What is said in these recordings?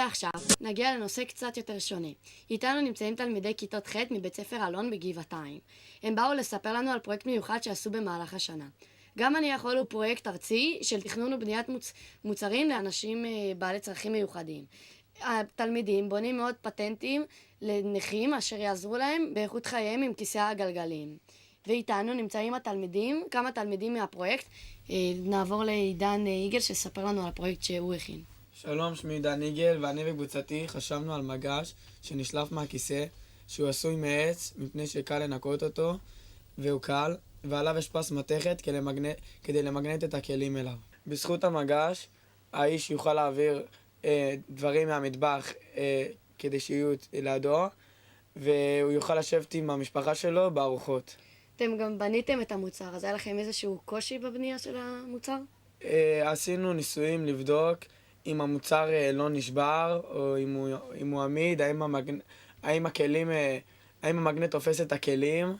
ועכשיו נגיע לנושא קצת יותר שונה. איתנו נמצאים תלמידי כיתות ח' מבית ספר אלון בגבעתיים. הם באו לספר לנו על פרויקט מיוחד שעשו במהלך השנה. גם אני יכול הוא פרויקט ארצי של תכנון ובניית מוצרים לאנשים בעלי צרכים מיוחדים. התלמידים בונים מאוד פטנטים לנכים אשר יעזרו להם באיכות חייהם עם כיסא הגלגלים. ואיתנו נמצאים התלמידים, כמה תלמידים מהפרויקט. נעבור לעידן יגאל שספר לנו על הפרויקט שהוא הכין. שלום, שמי עידן יגאל, ואני וקבוצתי חשבנו על מגש שנשלף מהכיסא, שהוא עשוי מעץ מפני שקל לנקות אותו, והוא קל, ועליו יש פס מתכת כדי למגנט את הכלים אליו. בזכות המגש, האיש יוכל להעביר דברים מהמטבח כדי שיהיו לידו, והוא יוכל לשבת עם המשפחה שלו בארוחות. אתם גם בניתם את המוצר, אז היה לכם איזשהו קושי בבנייה של המוצר? עשינו ניסויים לבדוק אם המוצר לא נשבר, או אם הוא עמיד, האם המגנט תופס את הכלים,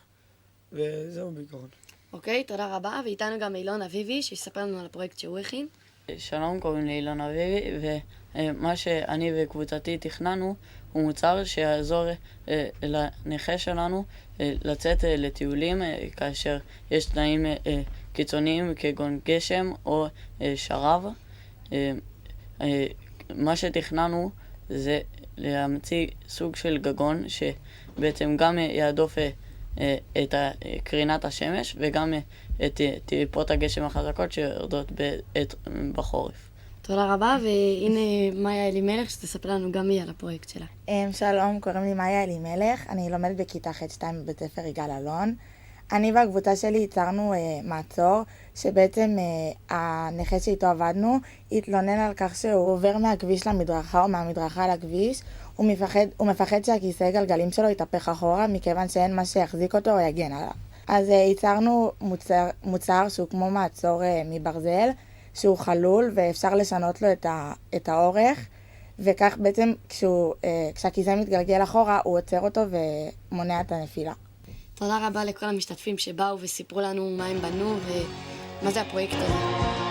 וזהו בעיקרון. אוקיי, תודה רבה, ואיתנו גם אילון אביבי שיספר לנו על הפרויקט שהוא הכין. שלום, קוראים לי אילון אביבי, ומה שאני וקבוצתי תכננו הוא מוצר שיעזור לנכה שלנו לצאת לטיולים כאשר יש תנאים קיצוניים כגון גשם או שרב. מה שתכננו זה להמציא סוג של גגון שבעצם גם יעדוף את קרינת השמש וגם את טיפות הגשם החזקות שיורדות בחורף. תודה רבה, והנה מאיה אלימלך שתספר לנו גם היא על הפרויקט שלה. שלום, קוראים לי מאיה אלימלך, אני לומדת בכיתה ח'2 בבית ספר יגאל אלון. אני והקבוצה שלי ייצרנו מעצור, שבעצם הנכה שאיתו עבדנו התלונן על כך שהוא עובר מהכביש למדרכה או מהמדרכה לכביש. הוא מפחד שהכיסא גלגלים שלו יתהפך אחורה, מכיוון שאין מה שיחזיק אותו או יגן עליו. אז ייצרנו מוצר שהוא כמו מעצור מברזל, שהוא חלול ואפשר לשנות לו את האורך, וכך בעצם כשהכיסא מתגלגל אחורה הוא עוצר אותו ומונע את הנפילה. תודה רבה לכל המשתתפים שבאו וסיפרו לנו מה הם בנו ומה זה הפרויקט הזה.